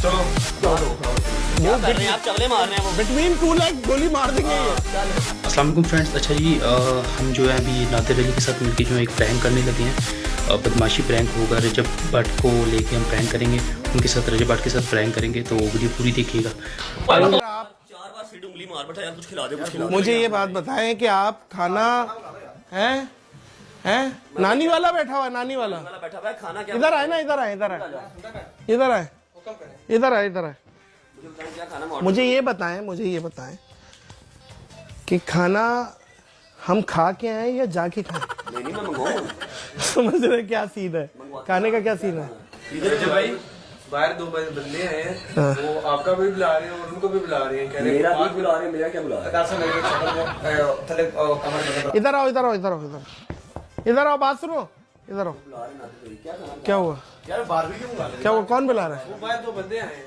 क्या कर रहे हैं आप? चवले मार रहे हैं वो बिटवीन टू लेग गोली मार देंगे ये। अस्सलाम वालेकुम फ्रेंड्स। अच्छा जी, हम जो है अभी नादिर अली के साथ मिलकर जो है एक प्रैंक करने लगे हैं। बदमाशी प्रैंक होगा। रजब भट्ट को लेके हम प्रैंक करेंगे, उनके साथ रजब भट्ट के साथ प्रैंक करेंगे, तो वीडियो पूरी देखिएगा। आप 4 बार सीट उंगली मार बैठा यार, कुछ खिला दे, कुछ खिला दे। मुझे ये बात बताएं कि आप खाना हैं नानी वाला बैठा हुआ है, नानी वाला बैठा हुआ है, खाना क्या? इधर आए ना, इधर आए, इधर आए, इधर आए, इधर आए, इधर आए। क्या खाना? मुझे ये बताएं कि खाना हम खा के आए या जाके खाए? नहीं मैं मंगवाऊं। समझ रहे क्या सीन है, खाने का क्या सीन है? भाई बाहर 2 बंदे आए हैं, वो आपका भी बुला रहे हैं और उनको भी बुला रहे हैं। कह रहे मेरा भी बुला रहे हैं, मेरा क्या बुला रहे हैं? इधर आओ, इधर आओ, इधर आओ, इधर आओ, बात सुनो, इधर आओ। क्या हुआ? क्या हुआ? कौन बुला रहा है? वो बाहर 2 बंदे आए हैं,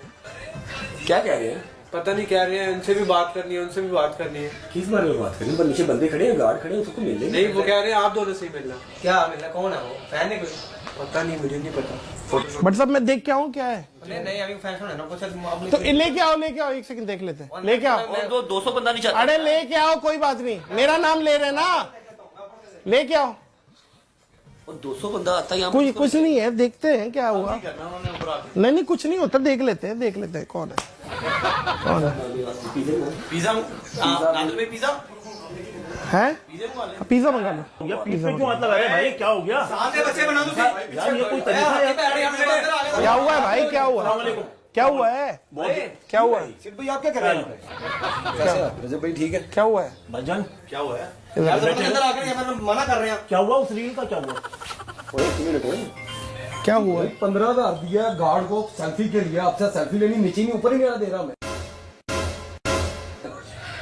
क्या कह रहे हैं? पता नहीं कह रहे हैं, उनसे भी बात करनी है, उनसे भी बात करनी है। किस बारे में बात करें? नीचे बंदे खड़े हैं, गार्ड खड़े हैं, उसको मिल लेंगे। नहीं वो कह रहे हैं आप दोनों से ही मिलना। क्या मिलना? कौन है वो? फैन है कोई? पता नहीं, मुझे नहीं पता। बट सब मैं देख के आऊँ क्या है? नहीं अभी फैन है ना, कुछ तो लेके आओ, लेके आओ, एक सेकंड देख लेते हैं, लेके आओ। और 200 बंदा नहीं चाहता। अरे लेके आओ, कोई बात नहीं, मेरा नाम ले रहे ना, लेके आओ। और 200 बंदा आता है यहाँ। कुछ नहीं है, देखते हैं क्या हुआ। नहीं कुछ नहीं होता, देख लेते हैं कौन है। पिज्जा नादिर भाई, पिज्जा है पिज्जा मंगा लो। पिज्जा क्यों मतलब है भाई? क्या हो गया? साथ में बच्चे बना दो यार ये कोई तरीका है? क्या हुआ है भाई? क्या हुआ? क्या हुआ है? क्या हुआ है? सिर्फ भाई आप क्या कर रहे हैं? रजब भाई ठीक है? क्या हुआ है भाईजान क्या हुआ है? यार तो अंदर आकर ये मैंने मना कर रहे हैं। क्या हुआ? उस रील का क्या हुआ? क्या हुआ है? 15,000 दिया गार्ड को सेल्फी के लिए। आपसे सेल्फी लेनी, नीचे नहीं ऊपर ही नहीं दे रहा मैं।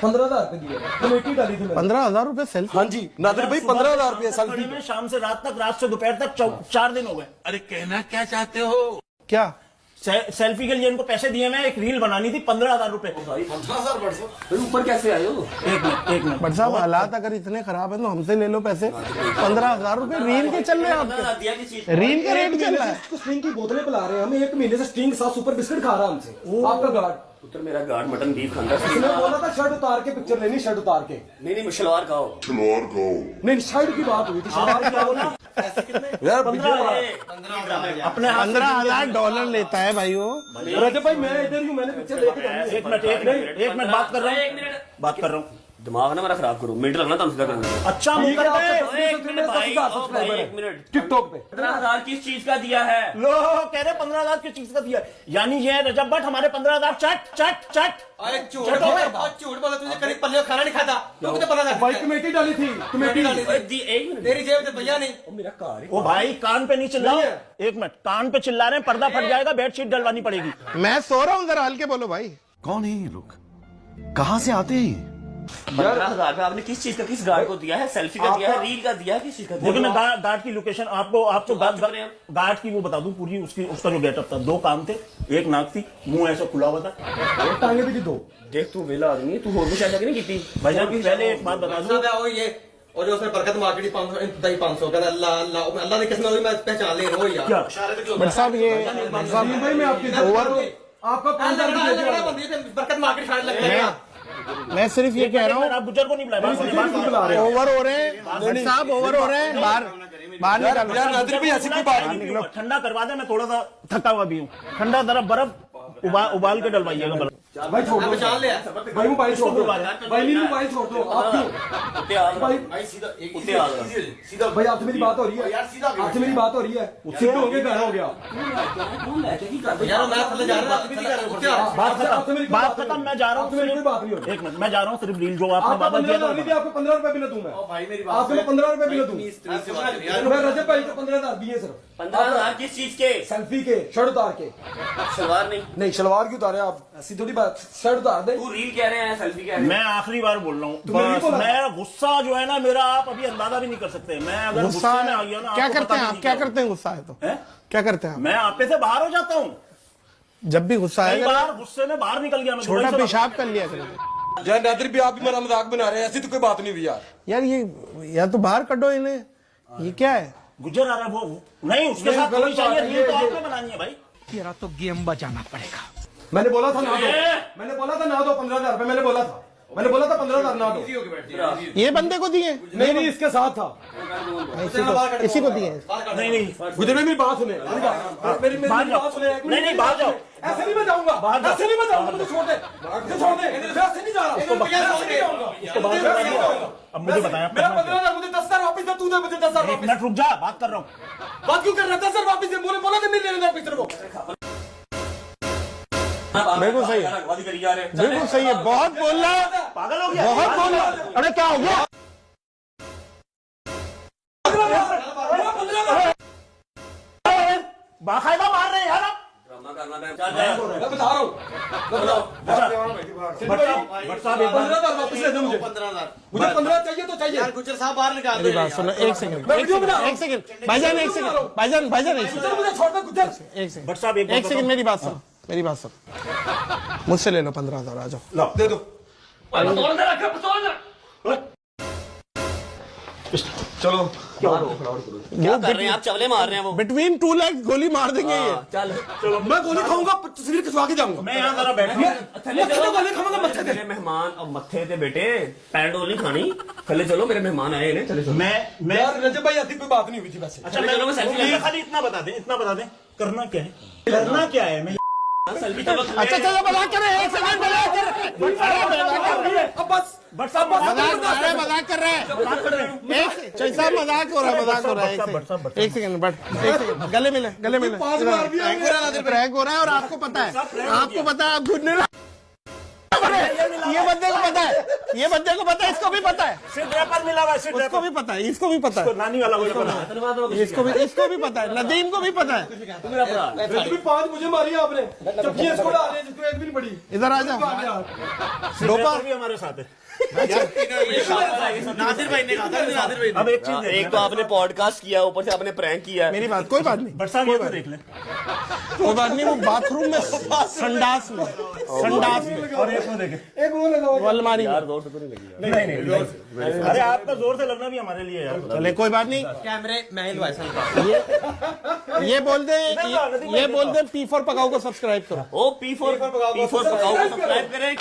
15,000 रुपए दिए, कमेटी डाली थी मैंने। 15,000 रुपए सेल्फी? हाँ जी नादिर भाई, 15,000 रुपए सेल्फी में शाम से रात तक, रात से दोपहर तक 4 दिन हो गए। अरे कहना क्या चाहते हो? क्या सेल्फी के लिए इनको पैसे दिए, मैं एक रील बनानी थी 15,000 रुपए। 15,000 ऊपर कैसे आए हो? एक मिनट बट साहब, हालात अगर इतने खराब है तो हमसे ले लो पैसे। 15,000 रुपए रील के चल रहे हैं आपके? रील का रेट चल रहा है। स्ट्रिंग की बोतलें पिला रहे हैं हमें, 1 महीने से स्ट्रिंग के साथ सुपर बिस्किट खा रहा है हमसे आपका गार्ड। पुत्र मेरा गार्ड मटन बीफ खाता है। उसने बोला था शर्ट उतार के पिक्चर लेनी, शर्ट उतार के। नहीं शलवार खाओ। नहीं शर्ट की बात हुई थी। यार अपने 15,000 डॉलर लेता है भाई वो। रजब भाई मैं इधर हूँ, मैंने पिक्चर लेके जानी है। एक मिनट बात कर रहा हूँ। दिमाग ना मेरा खराब करो, मिनट लगना था सीधा करने में। अच्छा मुंह कर दे। एक मिनट भाई, एक मिनट। टिकटॉक पे 15,000 किस चीज का दिया है? लो कह रहे 15,000 किस चीज का दिया? यानी ये रजब भट्ट हमारे 15,000 चट झूठ बोला, तुझे करीब पल्ले खाना नहीं खाता। तू कितने 15,000? भाई कमेटी डाली थी, कमेटी डाली थी। एक मिनट, तेरी जेब में भैया नहीं। मेरा कार ओ भाई कान पे नहीं चिल्लाओ। एक मिनट, कान पे चिल्ला रहे हैं, पर्दा फट जाएगा, बेडशीट डलवानी पड़ेगी। मैं सो रहा हूँ, जरा हल्के बोलो भाई। कौन है ये लोग? कहाँ से आते हैं? 15,000 का आपने किस चीज का, किस गार्ड को दिया है? सेल्फी का दिया है, रील का दिया है, किस चीज का दिया? देखिए मैं गार्ड की लोकेशन आपको गार्ड की वो बता दूं पूरी। उसका जो गेटअप था, 2 कान थे, 1 नाक थी, मुंह ऐसा खुला हुआ था, टांगे भी दो। देख तू वेला आदमी है, तू और भी शायद नहीं की थी। भाईजान पहले एक बात बता दूं। वो ये और जो उसने बरकत मार्केट 500 कहता अल्लाह ने किस्मत मैं पहचान ले रहा हूँ यार। बट साहब ये भाई मैं आपकी आपका 5,000 बरकत मार्केट खाने लग गया। मैं सिर्फ ये कह रहा हूँ, आप गुजर को नहीं बुलाया। ओवर हो रहे हैं साहब, ओवर हो रहे हैं। बाहर निकालो यार नादिर भाई ऐसी कोई बात नहीं। ठंडा करवा दे, मैं थोड़ा सा थका हुआ भी हूँ। ठंडा तरफ बर्फ उबाल के डलवाइएगा। भाई छोड़ दो, पहचान ले भाई मोबाइल छोड़ दो, भाई नहीं मोबाइल छोड़ दो। आप क्यों भाई सीधा भाई आपसे मेरी बात हो रही है, आपसे मेरी बात हो रही है। सीधे होंगे गाना हो गया। यार मैं थल्ले जा रहा हूं। बात खत्म। मैं जा रहा हूँ, मेरी कोई बात नहीं हो रही। एक मिनट, मैं जा रहा हूँ। सिर्फ रील जो आपने आपको वादा किया 15,000 नहीं दिया, आपको 15 रुपए भी ना दूं मैं। भाई मेरी बात आपको मैं 15 रुपए भी ना दूं। मैं रजब भाई को 15,000 दिए सिर्फ 15,000 किस चीज के? सेल्फी के, शर्ट उतार के। सलवार नहीं शलवार क्यों उतारे आप? ऐसी थोड़ी बात, शर्ट उतार दे। तू रील कह रहे हैं, सेल्फी कह रहे हैं। मैं आखिरी बार बोल रहा हूँ, तुमने नहीं बोला? मेरा गुस्सा जो है ना मेरा, आप अभी अंदाजा भी नहीं कर सकते। मैं अगर गुस्से गुस्सा में आ गया ना, क्या आपको करते हैं पता आप? भी क्या नहीं करते हैं गुस्सा है तो? है? क्या करते हैं आप? मैं आपे से बाहर हो जाता हूँ। जब भी गुस्सा कई आएगा बार गुस्से में बाहर निकल गया मैं। छोटा दुबई से पेशाब कर लिया करेंगे। यार नादिर भी आप भी मेरा मजाक बना रहे हैं, ऐसी तो कोई बात नहीं हुई यार। यार ये या तो बाहर कटो इन्हें, ये क्या है? गुजर आ रहा है वो नहीं, उसके नहीं, साथ गलत थोड़ी चाहिए बात है, रील तो ये- आपने बनानी है भाई। तेरा तो गेम बजाना पड़ेगा। मैंने बोला था ना दो, मैंने बोला था ना दो 15,000 रुपए, मैंने बोला था 15,000 ना दो। ये बंदे को दिए? नहीं नहीं, इसके साथ था। इसी को दिए? नहीं नहीं गुजर में मेरी बात सुने, मेरी बाहर जाओ। बात सुने। नहीं नहीं बाहर जाओ। ऐसे नहीं मैं जाऊंगा, ऐसे नहीं मैं जाऊंगा, मुझे छोड़ दे, मुझे छोड़ दे, मैं ऐसे नहीं जा रहा, इसको बाहर अब मुझे बताया मेरा 15,000 मुझे 10,000 वापस दे, तू दे मुझे 10,000 एक वापस। मिनट रुक जा, बात कर रहा हूँ। बात क्यों कर रहा है? 10,000 वापस दे, बोला था नहीं लेने वापस तेरे को। बिल्कुल सही है, बिल्कुल सही है। बहुत बोल रहा है, पागल हो गया, बहुत बोल रहा है। अरे क्या हो गया? बाकायदा मार रहे हैं यार आप। मैं बता रहा हूँ, भट्ट साहब एक बार 15,000 वापस ले दे मुझे। 15,000 मुझे 15 चाहिए तो चाहिए। गुजर साहब बाहर निकाल मेरी बात सुनो, एक सेकंड, एक सेकंड भाईजान, एक सेकंड भाईजान, भाईजान एक सेकंड, मुझे छोड़ दे गुजर। एक सेकंड, भट्ट साहब एक सेकंड, मेरी बात सुनो, मेरी बात सुनो। मुझसे ले लो 15,000, आ जाओ। दे दो। चलो क्या कर रहे हैं आप? चवले मार रहे हैं वो। बिटवीन 2 लाख गोली मार देंगे ये। चल मैं गोली खाऊंगा, तस्वीर खिंचवा के जाऊंगा। मैं यहाँ जरा बैठा हूँ। थल्ले चलो, गोली खाऊंगा मत्थे ते। मेरे मेहमान अब मत्थे थे बेटे, पैरडोल नहीं खानी। थल्ले चलो, मेरे मेहमान आए हैं, चले चलो। मैं यार रजब भाई ऐसी कोई बात नहीं हुई थी वैसे। अच्छा चलो, मैं सेल्फी मैं खाली इतना बता दें, करना क्या है, करना क्या है। मैं सेल्फी चलो। अच्छा चलो, मजाक कर रहे हैं, एक सेकंड मजाक कर रहे हैं। अब बस भट्ट साहब मजाक कर रहे हैं, मजाक कर रहे हैं। एक चैसा मजाक हो रहा है, मजाक हो रहा है। एक सेकंड बट, एक सेकंड, गले मिले, गले मिले। प्रैंक हो रहा है और आपको पता है, आपको पता है, आप झूठ नहीं रहे। ये बंदे को पता है, ये बंदे को पता है, इसको भी पता है, सिर्फ रैपर मिला हुआ है, सिर्फ इसको भी पता है, इसको भी पता है, नानी वाला को पता है। इसको भी पता है, नदीम को भी पता है। रजब भी 5 मुझे मारी आपने, जबकि इसको डाल रहे हैं जिसको एक भी नहीं पड़ी। इधर आ जाओ। डोपा भी हमारे साथ है। नादिर भाई ने कहा था, नादिर भाई अब एक चीज एक तो आपने पॉडकास्ट किया, ऊपर से आपने प्रैंक किया। मेरी बात, कोई बात नहीं, भट्ट साहब ये तो देख लें। कोई बात नहीं। वो बाथरूम में, संडास में, संडास में, और एक को देखें। एक वो लगा वो अलमारी में। नहीं अरे आपका जोर से लगना भी हमारे लिए यार। चले कोई बात नहीं। कैमरे मैं ही लवाए ये बोल दे पी फॉर पकाओ को सब्सक्राइब करो। ओ P4 पकाओ को सब्सक्राइब करें।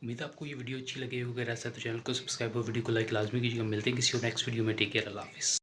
उम्मीद है आपको ये वीडियो अच्छी लगी होगी। ऐसा तो चैनल को सब्सक्राइब और वीडियो को लाइक लाजमी कीजिएगा। मिलते हैं किसी और नेक्स्ट वीडियो में। टेक केयर, अल्लाह हाफिज़।